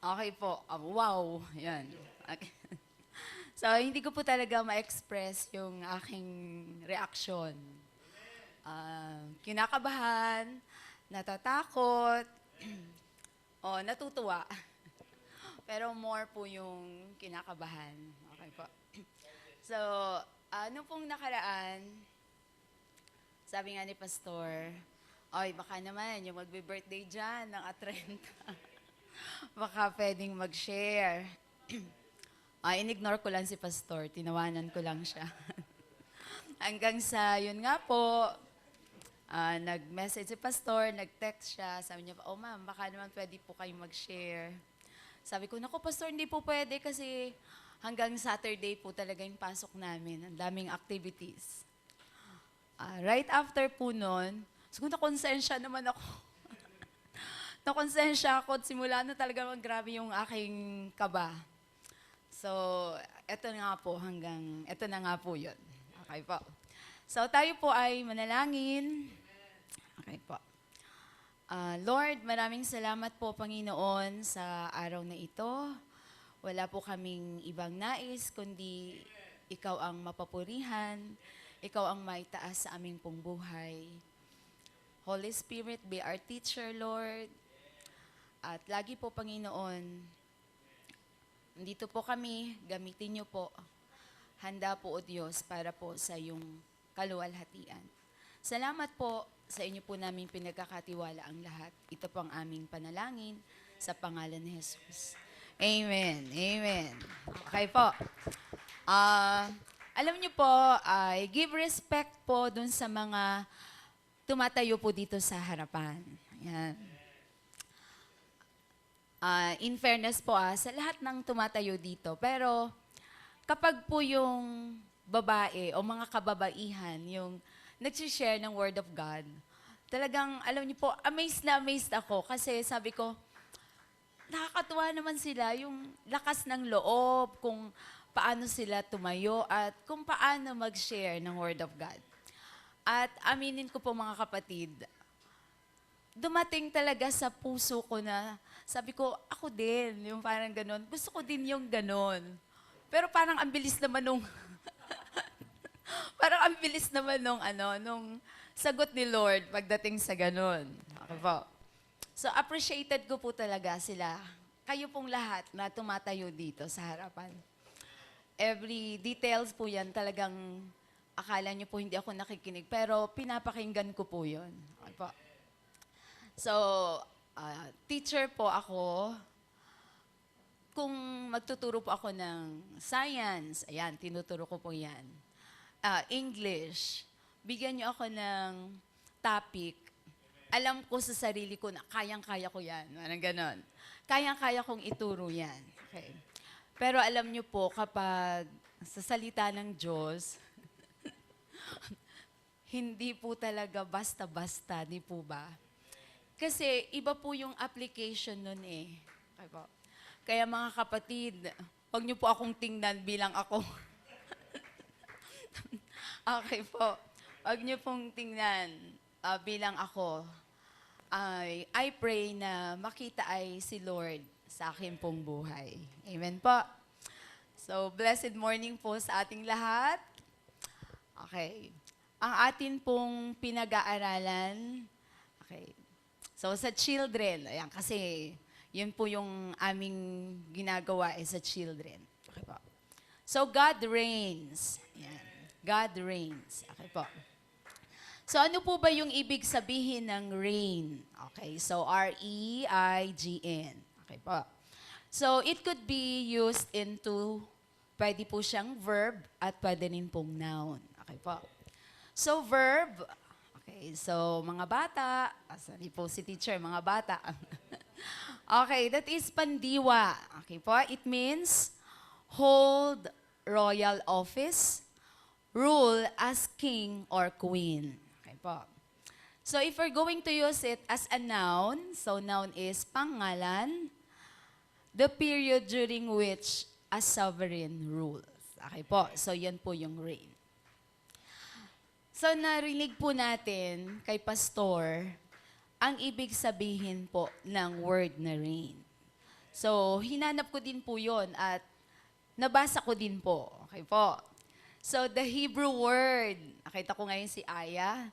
Okay po. Wow. Yan. Okay. So, hindi ko po talaga ma-express yung aking reaksyon. Kinakabahan, natatakot, o natutuwa. Pero more po yung kinakabahan. Okay po. So, ano pong nakaraan, sabi nga ni Pastor, "Oy, baka naman yung magbe-birthday dyan ng Atrenta, baka pwedeng mag-share." In-ignore ko lang si Pastor, tinawanan ko lang siya. Hanggang sa, yun nga po, nag-message si Pastor, nag-text siya, sabi niya, "Oh ma'am, baka naman pwede po kayong mag-share." Sabi ko, "Naku Pastor, hindi po pwede kasi hanggang Saturday po talaga yung pasok namin. Ang daming activities." Right after po nun, siguro nakonsensya naman ako. Nakonsensya ako at simula na talaga grabe yung aking kaba. So, eto na nga po eto na nga po yun. Okay po. So, tayo po ay manalangin. Okay po. Lord, maraming salamat po, Panginoon, sa araw na ito. Wala po kaming ibang nais, kundi ikaw ang mapapurihan, ikaw ang maitaas sa aming pong buhay. Holy Spirit, be our teacher, Lord. At lagi po, Panginoon, dito po kami, gamitin niyo po. Handa po, O Diyos, para po sa iyong kaluwalhatian. Salamat po sa inyo po namin pinagkakatiwala ang lahat. Ito po ang aming panalangin sa pangalan ni Jesus. Amen. Amen. Okay po. Alam niyo po, give respect po dun sa mga tumatayo po dito sa harapan. Ayan. In fairness po sa lahat ng tumatayo dito. Pero kapag po yung babae o mga kababaihan, yung nagsishare ng Word of God, talagang, alam niyo po, amazed na amazed ako kasi sabi ko, nakakatuwa naman sila yung lakas ng loob, kung paano sila tumayo at kung paano mag-share ng Word of God. At aminin ko po mga kapatid, dumating talaga sa puso ko na sabi ko, ako din, yung parang ganon. Gusto ko din yung ganon. Pero parang ang bilis naman nung, parang ang bilis naman nung sagot ni Lord pagdating sa ganon. Okay po. So appreciated ko po talaga sila. Kayo pong lahat na tumatayo dito sa harapan. Every details po yan talagang akala niyo po hindi ako nakikinig. Pero pinapakinggan ko po yun. Okay po. So, teacher po ako. Kung magtuturo po ako ng science, ayan, tinuturo ko po yan. English, bigyan niyo ako ng topic. Alam ko sa sarili ko na kayang-kaya ko yan. Parang ganon. Kayang-kaya kong ituro yan. Okay. Pero alam niyo po, kapag sa salita ng Diyos, hindi po talaga basta-basta, di po ba? Kasi iba po yung application nun eh. Okay po. Kaya mga kapatid, huwag niyo po akong tingnan bilang ako. Okay po. Huwag niyo pong tingnan bilang ako. I pray na makita ay si Lord sa akin pong buhay. Amen po. So, blessed morning po sa ating lahat. Okay. Ang atin pong pinag-aaralan, okay. So, sa children, ayan, kasi yun po yung aming ginagawa sa children. Okay po. So, God reigns. Ayan. God reigns. Okay po. So, ano po ba yung ibig sabihin ng reign? Okay, so R-E-I-G-N. Okay po. So, it could be used into, pwede po siyang verb at pwede rin pong noun. Okay po. So, verb, okay, so mga bata, sorry po si teacher, mga bata. Okay, that is pandiwa. Okay po, it means hold royal office, rule as king or queen. Okay po. So if we're going to use it as a noun, so noun is pangalan, the period during which a sovereign rules. Okay po, so yan po yung reign. So narinig po natin kay Pastor ang ibig sabihin po ng word na reign. So, hinanap ko din po yon at nabasa ko din po. Okay po. So, the Hebrew word, nakita ko ngayon si Aya,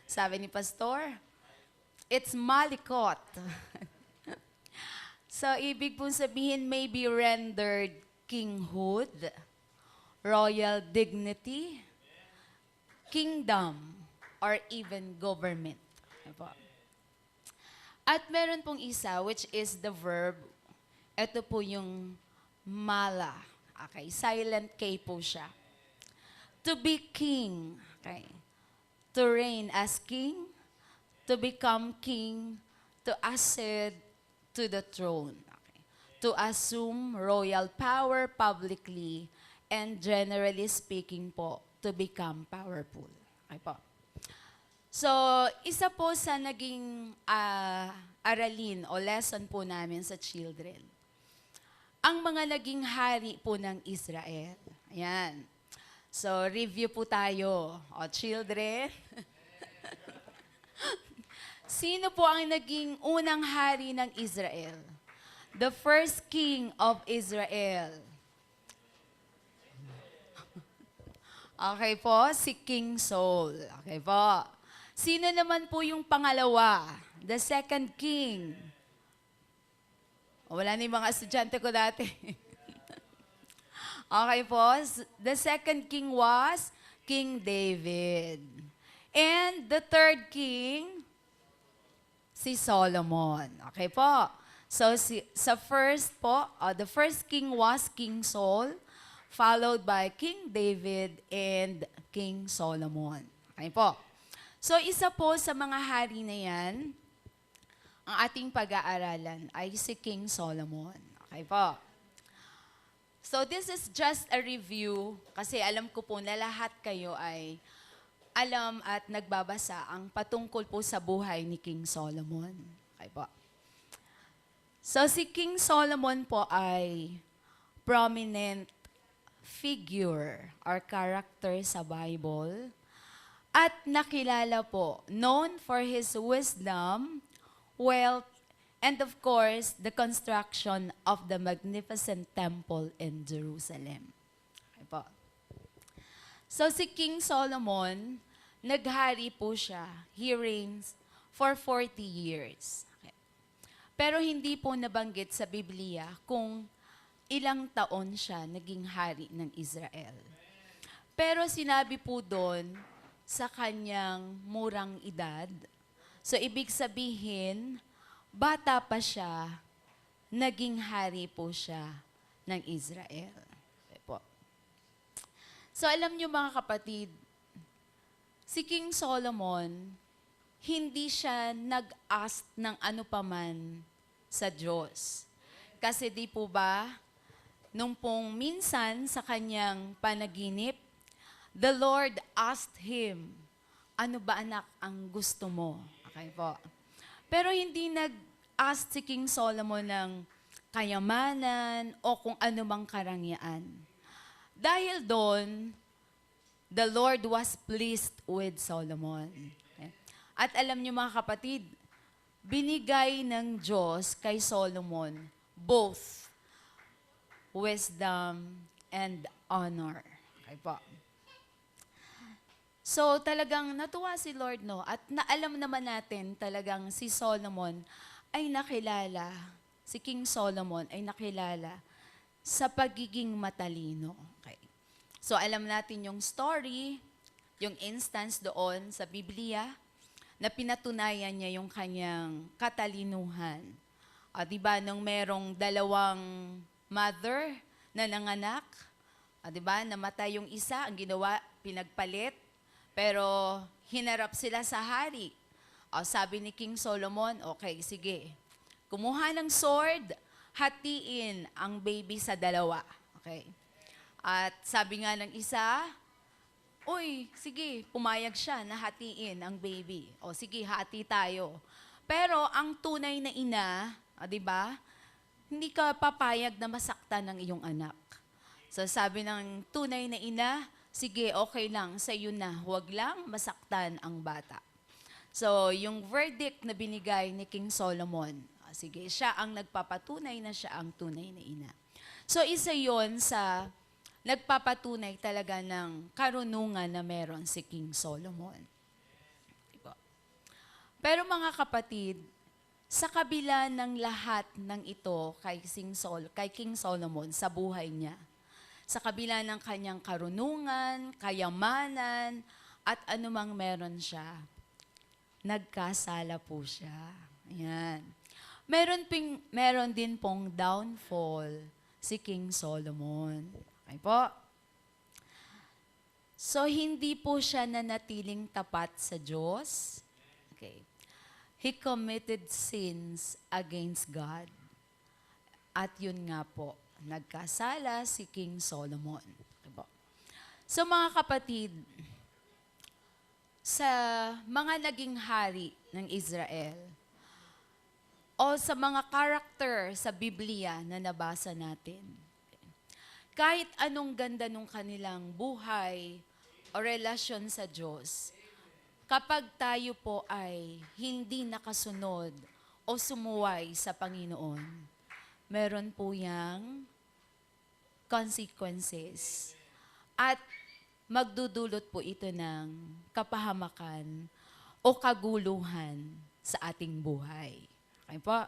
sabi ni Pastor, it's malikot. So, ibig pong sabihin may be rendered kinghood, royal dignity, kingdom, or even government. Okay po. At meron pong isa, which is the verb, ito po yung mala. Okay, silent K po siya. To be king. Okay. To reign as king, to become king, to accede to the throne. Okay. To assume royal power publicly, and generally speaking po, to become powerful. Okay po. So, isa po sa naging aralin o lesson po namin sa children. Ang mga naging hari po ng Israel. Ayan. So, review po tayo. O, children. Sino po ang naging unang hari ng Israel? The first king of Israel. Okay po, si King Saul. Okay po. Sino naman po yung pangalawa? The second king. Wala na yung mga estudyante ko dati. Okay po. The second king was King David. And the third king, si Solomon. Okay po. So, sa first po, the first king was King Saul, followed by King David and King Solomon. Okay po. So, isa po sa mga hari na yan, ang ating pag-aaralan ay si King Solomon. Okay po. So, this is just a review kasi alam ko po na lahat kayo ay alam at nagbabasa ang patungkol po sa buhay ni King Solomon. Okay po. So, si King Solomon po ay prominent figure or character sa Bible. At nakilala po, known for his wisdom, wealth, and of course, the construction of the magnificent temple in Jerusalem. Okay po. So si King Solomon, naghari po siya. He reigns for 40 years. Okay. Pero hindi po nabanggit sa Biblia kung ilang taon siya naging hari ng Israel. Pero sinabi po doon, sa kanyang murang edad. So, ibig sabihin, bata pa siya, naging hari po siya ng Israel. Okay po. So, alam niyo mga kapatid, si King Solomon, hindi siya nag-ask ng ano paman sa Diyos. Kasi di po ba, nung pong minsan sa kanyang panaginip, the Lord asked him, ano ba anak ang gusto mo? Okay po. Pero hindi nag-ask si King Solomon ng kayamanan o kung ano mang karangyaan. Dahil doon, the Lord was pleased with Solomon. Okay? At alam niyo mga kapatid, binigay ng Diyos kay Solomon both wisdom and honor. Okay po. So talagang natuwa si Lord, no? At naalam naman natin talagang si Solomon ay nakilala, si King Solomon ay nakilala sa pagiging matalino. Okay. So alam natin yung story, yung instance doon sa Biblia na pinatunayan niya yung kanyang katalinuhan. Diba, nung merong dalawang mother na nanganak, diba, namatay yung isa, ang ginawa, pinagpalit, pero hinarap sila sa hari. Sabi ni King Solomon, okay, sige. Kumuha ng sword, hatiin ang baby sa dalawa. Okay. At sabi nga ng isa, uy, sige, pumayag siya na hatiin ang baby. O sige, hati tayo. Pero ang tunay na ina, di ba, hindi ka papayag na masaktan ng iyong anak. So sabi ng tunay na ina, sige, okay lang, sa iyo na, huwag lang masaktan ang bata. So, yung verdict na binigay ni King Solomon, sige, siya ang nagpapatunay na siya ang tunay na ina. So isa yon sa nagpapatunay talaga ng karunungan na meron si King Solomon. Diba? Pero mga kapatid, sa kabila ng lahat ng ito kay King Solomon sa buhay niya, sa kabila ng kanyang karunungan, kayamanan, at anumang meron siya, nagkasala po siya. Ayan. Meron din pong downfall si King Solomon. Okay po? So, hindi po siya nanatiling tapat sa Diyos. Okay. He committed sins against God. At yun nga po, nagkasala si King Solomon. Okay po? So, mga kapatid, sa mga naging hari ng Israel, o sa mga karakter sa Biblia na nabasa natin, kahit anong ganda nung kanilang buhay o relasyon sa Diyos, kapag tayo po ay hindi nakasunod o sumuway sa Panginoon, meron po yang consequences. At magdudulot po ito ng kapahamakan o kaguluhan sa ating buhay. Okay po?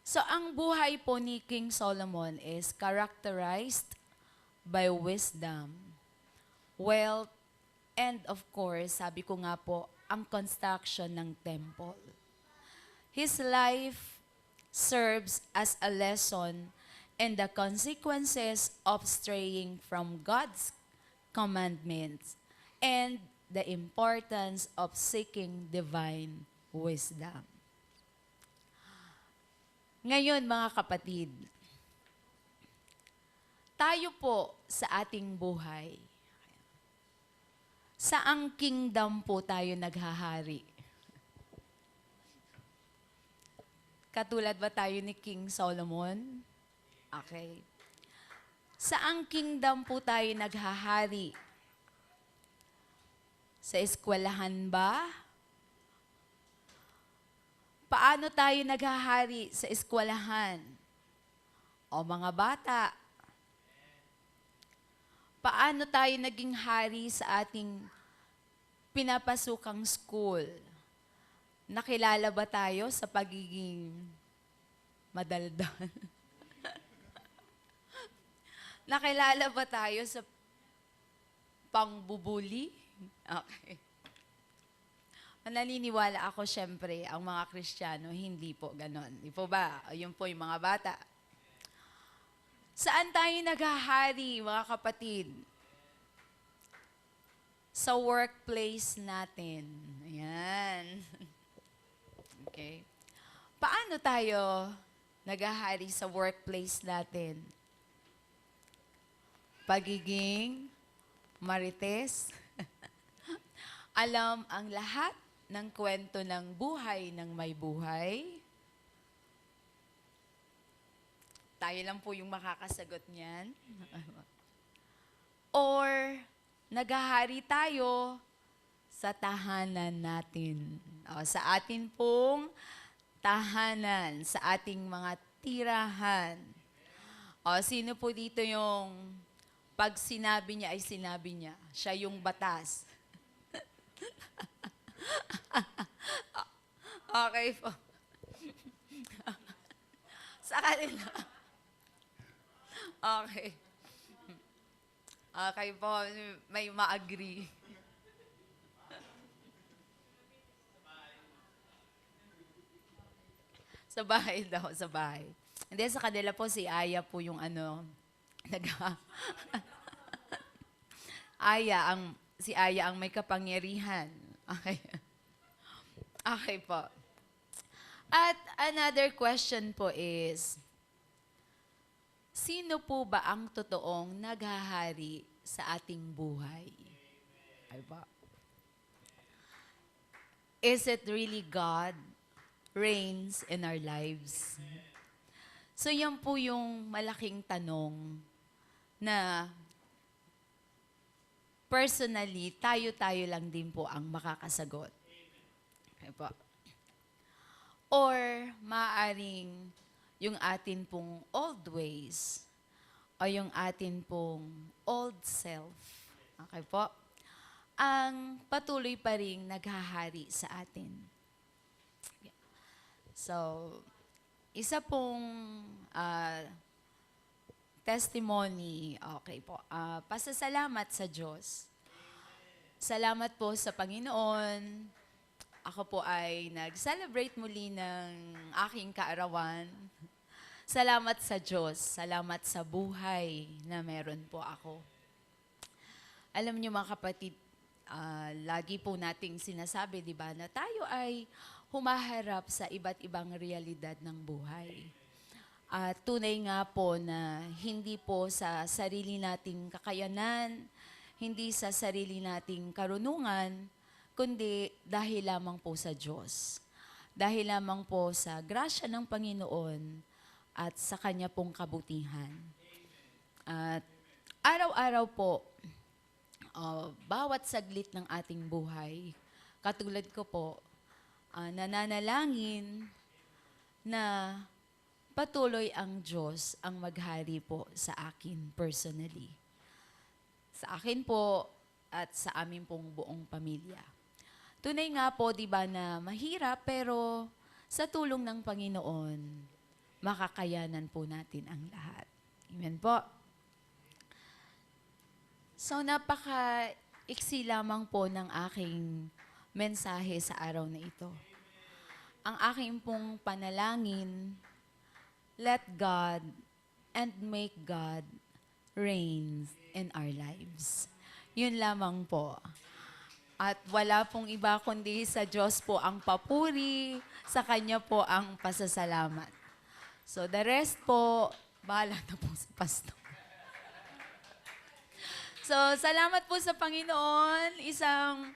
So, ang buhay po ni King Solomon is characterized by wisdom, wealth, and of course, sabi ko nga po, ang construction ng temple. His life serves as a lesson in the consequences of straying from God's commandments and the importance of seeking divine wisdom. Ngayon, mga kapatid, tayo po sa ating buhay, saang kingdom po tayo naghahari? Katulad ba tayo ni King Solomon? Okay. Saang kingdom po tayo naghahari? Sa eskwelahan ba? Paano tayo naghahari sa eskwelahan? O mga bata, paano tayo naging hari sa ating pinapasukang school? Nakilala ba tayo sa pagiging madaldal? Nakilala ba tayo sa pangbubuli? Okay. Naniniwala ako, syempre, ang mga Kristiyano, hindi po ganon. Di po ba? Yun po yung mga bata. Saan tayo naghahari, mga kapatid? Sa workplace natin. Ayan. Okay. Paano tayo naghahari sa workplace natin? Pagiging marites. Alam ang lahat ng kwento ng buhay ng may buhay. Tayo lang po yung makakasagot niyan. Or naghahari tayo sa tahanan natin. O, sa atin pong tahanan, sa ating mga tirahan. O, sino po dito yung pag sinabi niya ay sinabi niya, siya yung batas. Okay po. Sa kanila. Okay. Okay po, may ma-agree. Sa bahay daw, sa bahay. Hindi, sa kanila po si Aya po yung si Aya ang may kapangyarihan. Okay. Okay po. At another question po is, sino po ba ang totoong naghahari sa ating buhay? Ay ba? Is it really God reigns in our lives? So yan po yung malaking tanong na personally, tayo-tayo lang din po ang makakasagot. Okay po. or maaaring yung atin pong old ways o yung atin pong old self. Okay po? Ang patuloy pa ring naghahari sa atin. So, isa pong testimony, okay po, pasasalamat sa Diyos. Salamat po sa Panginoon. Ako po ay nag-celebrate muli ng aking kaarawan. Salamat sa Diyos. Salamat sa buhay na meron po ako. Alam niyo mga kapatid, lagi po nating sinasabi, di ba, na tayo ay humaharap sa iba't ibang realidad ng buhay. At tunay nga po na hindi po sa sarili nating kakayanan, hindi sa sarili nating karunungan, kundi dahil lamang po sa Diyos. Dahil lamang po sa grasya ng Panginoon at sa Kanya pong kabutihan. At araw-araw po, bawat saglit ng ating buhay, katulad ko po, nananalangin na patuloy ang Diyos ang maghari po sa akin personally. Sa akin po at sa amin pong buong pamilya. Tunay nga po, di ba, na mahirap pero sa tulong ng Panginoon, makakayanan po natin ang lahat. Amen po. So, napaka-iksi lamang po ng aking mensahe sa araw na ito. Ang aking pong panalangin, let God and make God reign in our lives. Yun lamang po. At wala pong iba kundi sa Diyos po ang papuri, sa Kanya po ang pasasalamat. So the rest po, bahala na po sa pastor. So salamat po sa Panginoon. Isang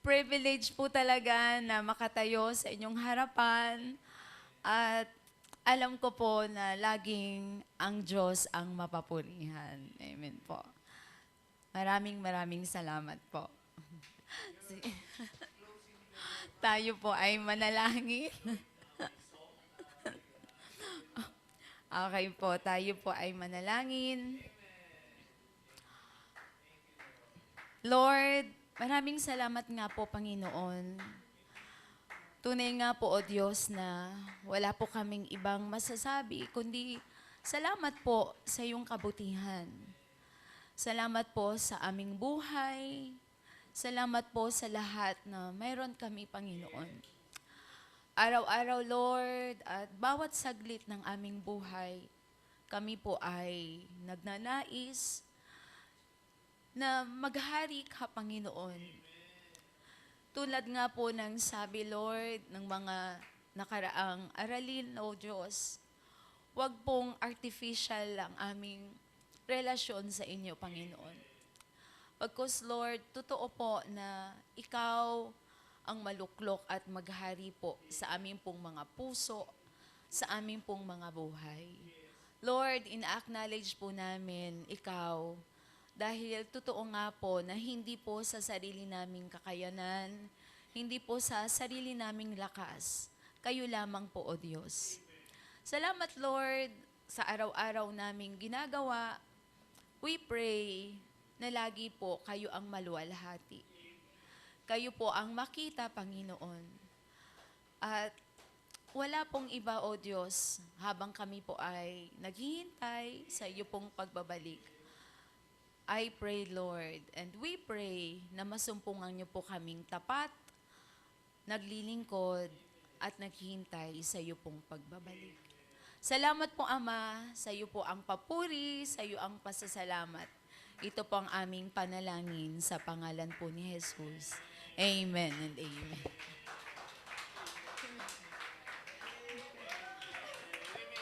privilege po talaga na makatayo sa inyong harapan. At alam ko po na laging ang Diyos ang mapapurihan. Amen po. Maraming salamat po. Tayo po ay manalangin. Okay po, tayo po ay manalangin. Lord, maraming salamat nga po, Panginoon. Tunay nga po, O Diyos, na wala po kaming ibang masasabi, kundi salamat po sa iyong kabutihan. Salamat po sa aming buhay. Salamat po sa lahat na mayroon kami, Panginoon. Araw-araw, Lord, at bawat saglit ng aming buhay, kami po ay nagnanais na maghari ka, Panginoon. Tulad nga po ng sabi, Lord, ng mga nakaraang aralin, O Diyos, huwag pong artificial ang aming relasyon sa inyo, Panginoon. Pagkos, Lord, totoo po na Ikaw ang maluklok at maghari po sa aming pong mga puso, sa aming pong mga buhay. Lord, ina-acknowledge po namin Ikaw dahil totoo nga po na hindi po sa sarili naming kakayanan, hindi po sa sarili naming lakas, kayo lamang po, O Diyos. Salamat, Lord, sa araw-araw naming ginagawa. We pray na lagi po kayo ang maluwalhati. Kayo po ang makita, Panginoon. At wala pong iba, O Diyos, habang kami po ay naghihintay sa iyo pong pagbabalik. I pray, Lord, and we pray na masumpungan niyo po kaming tapat, naglilingkod, at naghihintay sa iyo pong pagbabalik. Salamat po, Ama, sa iyo po ang papuri, sa iyo ang pasasalamat. Ito po ang aming panalangin sa pangalan po ni Jesus. Amen and amen.